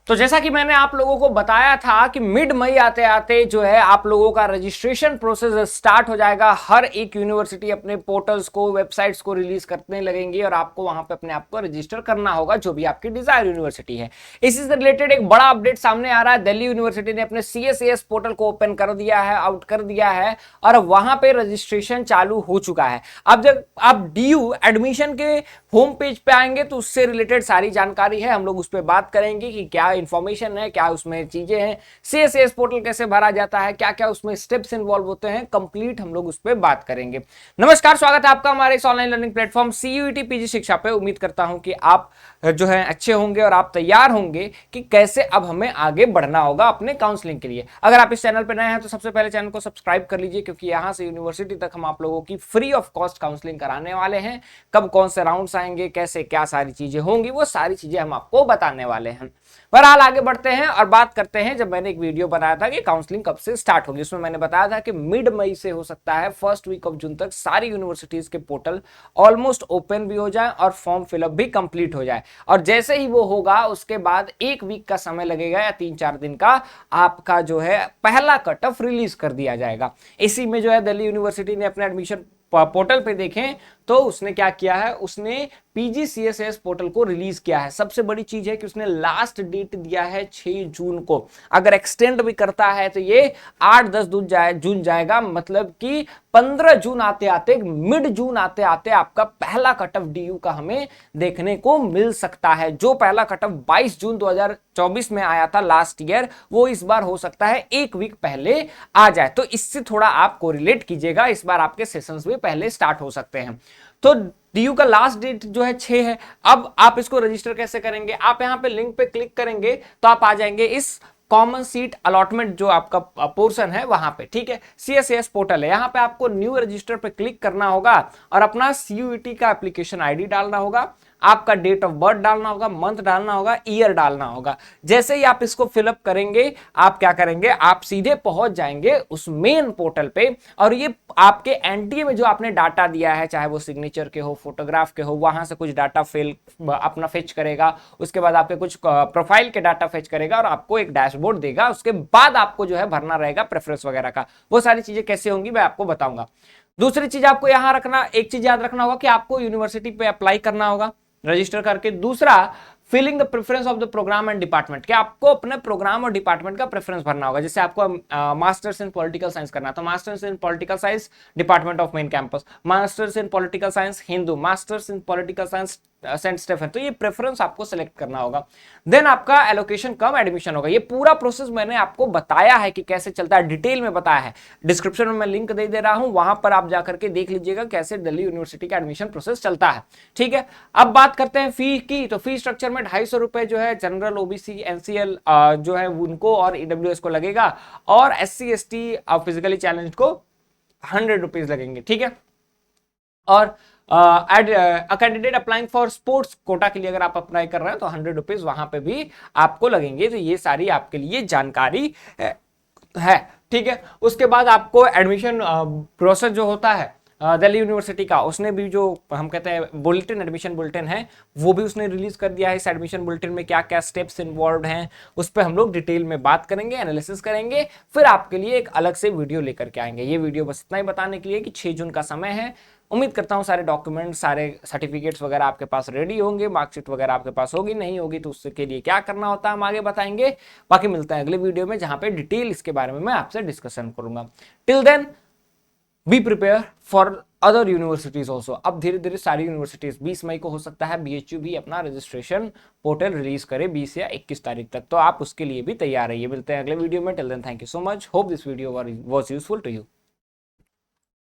तो जैसा कि मैंने आप लोगों को बताया था कि मिड मई आते आते जो है आप लोगों का रजिस्ट्रेशन प्रोसेस स्टार्ट हो जाएगा। हर एक यूनिवर्सिटी अपने पोर्टल्स को, वेबसाइट्स को रिलीज करने लगेंगी और आपको वहां पे अपने आप को रजिस्टर करना होगा, जो भी आपकी डिजायर यूनिवर्सिटी है। इसी से रिलेटेड एक बड़ा अपडेट सामने आ रहा है। दिल्ली यूनिवर्सिटी ने अपने CSAS पोर्टल को ओपन कर दिया है, आउट कर दिया है और वहां पे रजिस्ट्रेशन चालू हो चुका है। अब जब आप DU एडमिशन के होम पेज पे आएंगे तो उससे रिलेटेड सारी जानकारी है, हम लोग उस पर बात करेंगे कि क्या इंफॉर्मेशन है, क्या उसमें चीजें हैं, CSAS पोर्टल कैसे भरा जाता है, क्या क्या उसमें स्टेप्स इन्वॉल्व होते हैं, कंप्लीट हम लोग उस पर बात करेंगे। नमस्कार, स्वागत है आपका हमारे इस online learning platform CUET PG शिक्षा पे। उम्मीद करता हूं कि आप जो है अच्छे होंगे और आप तैयार होंगे कि कैसे अब हमें आगे बढ़ना होगा अपने काउंसलिंग के लिए। अगर आप इस चैनल पर नए हैं तो सबसे पहले चैनल को सब्सक्राइब कर लीजिए, क्योंकि यहां से यूनिवर्सिटी तक हम आप लोगों की फ्री ऑफ कॉस्ट काउंसलिंग कराने वाले हैं। कब कौन से राउंड्स आएंगे, कैसे क्या सारी चीजें होंगी, वो सारी चीजें हम आपको बताने वाले हैं। बहरहाल आगे बढ़ते हैं और बात करते हैं। जब मैंने एक वीडियो बनाया था कि काउंसलिंग कब से स्टार्ट होगी, उसमें मैंने बताया था कि मिड मई से हो सकता है फर्स्ट वीक ऑफ जून तक सारी यूनिवर्सिटीज के पोर्टल ऑलमोस्ट ओपन भी हो जाए और फॉर्म फिलअप भी कंप्लीट हो जाए। और जैसे ही वो होगा उसके बाद एक वीक का समय लगेगा या 3-4 दिन का, आपका जो है पहला कट ऑफ रिलीज कर दिया जाएगा। इसी में जो है दिल्ली यूनिवर्सिटी ने अपने एडमिशन पोर्टल पे देखें तो उसने क्या किया है, उसने PGCSAS पोर्टल को रिलीज किया है। सबसे बड़ी चीज है कि उसने लास्ट डेट दिया है 6 जून को। अगर एक्सटेंड भी करता है तो ये 8-10 जून जाएगा, मतलब कि 15 जून आते आते, मिड जून आते आते आपका पहला कट ऑफ DU का हमें देखने को मिल सकता है। जो पहला कट ऑफ 22 जून 2024 में आया था लास्ट ईयर, वो इस बार हो सकता है एक वीक पहले आ जाए। तो इससे थोड़ा आप कोरिलेट कीजिएगा, इस बार आपके सेशंस भी पहले स्टार्ट हो सकते हैं। तो DU का लास्ट डेट जो है 6 है। अब आप इसको रजिस्टर कैसे करेंगे, आप यहां पे लिंक पे क्लिक करेंगे तो आप आ जाएंगे इस कॉमन सीट अलॉटमेंट जो आपका पोर्शन है वहां पे। ठीक है, CSAS पोर्टल है, यहां पे आपको न्यू रजिस्टर पे क्लिक करना होगा और अपना CUET का एप्लीकेशन ID डालना होगा, आपका डेट ऑफ बर्थ डालना होगा, मंथ डालना होगा, ईयर डालना होगा। जैसे ही आप इसको फिलअप करेंगे, आप क्या करेंगे, आप सीधे पहुंच जाएंगे उस मेन पोर्टल पे और ये आपके NTA में जो आपने डाटा दिया है, चाहे वो सिग्नेचर के हो, फोटोग्राफ के हो, वहां से कुछ डाटा अपना फेच करेगा। उसके बाद आपके कुछ प्रोफाइल के डाटा फेच करेगा और आपको एक डैशबोर्ड देगा। उसके बाद आपको जो है भरना रहेगा प्रेफरेंस वगैरह का। वो सारी चीजें कैसे होंगी मैं आपको बताऊंगा। दूसरी चीज आपको यहां रखना, एक चीज याद रखना होगा कि आपको यूनिवर्सिटी पे अप्लाई करना होगा रजिस्टर करके। दूसरा, filling the preference of the programme and department, कि आपको अपने प्रोग्राम और डिपार्टमेंट का प्रेफरेंस भरना होगा। जैसे आपको मास्टर्स इन पॉलिटिकल साइंस करना तो masters in political science department of main campus, masters in political science Hindu, masters in political science saint Stephen, तो ये प्रेफरेंस आपको सिलेक्ट करना होगा। देन आपका एलोकेशन कम एडमिशन होगा। ये पूरा प्रोसेस मैंने आपको बताया है कि कैसे चलता है, डिटेल में बताया है। डिस्क्रिप्शन में मैं लिंक दे रहा हूं, वहां पर आप जाकर के देख लीजिएगा कैसे दिल्ली यूनिवर्सिटी का एडमिशन प्रोसेस चलता है। ठीक है, अब बात करते हैं फी की। तो फी स्ट्रक्चर में 250 रुपए जो है जनरल, OBC, NCL जो है उनको और EWS को लगेगा, और SC ST फिजिकली चैलेंज्ड को 100 रुपीज लगेंगे। ठीक है, और candidate applying for sports quota के लिए अगर आप अप्लाई कर रहे हैं तो 100 रुपीज वहां पे भी आपको लगेंगे। तो ये सारी आपके लिए जानकारी है। ठीक है, उसके बाद आपको एडमिशन प्रोसेस जो होता है दिल्ली यूनिवर्सिटी का, उसने भी जो हम कहते हैं बुलेटिन, एडमिशन बुलेटिन है, वो भी उसने रिलीज कर दिया है। इस एडमिशन बुलेटिन में क्या क्या स्टेप्स इन्वॉल्व हैं उस पर हम लोग डिटेल में बात करेंगे, एनालिसिस करेंगे, फिर आपके लिए एक अलग से वीडियो लेकर के आएंगे। ये वीडियो बस इतना ही बताने के लिए कि 6 जून का समय है। उम्मीद करता हूँ सारे डॉक्यूमेंट्स, सारे सर्टिफिकेट्स वगैरह आपके पास रेडी होंगे, मार्कशीट वगैरह आपके पास होगी, नहीं होगी तो उसके लिए क्या करना होता है हम आगे बताएंगे। बाकी मिलते हैं अगले वीडियो में, जहां पे डिटेल इसके बारे में मैं आपसे डिस्कशन करूंगा। Till then be prepare for other universities also. अब धीरे धीरे सारी यूनिवर्सिटीज, 20 मई को हो सकता है BHU भी अपना रजिस्ट्रेशन पोर्टल रिलीज करे 20 या 21 तारीख तक, तो आप उसके लिए भी तैयार रहिए। मिलते हैं अगले वीडियो में। Till then thank you so much, hope this video was useful to you.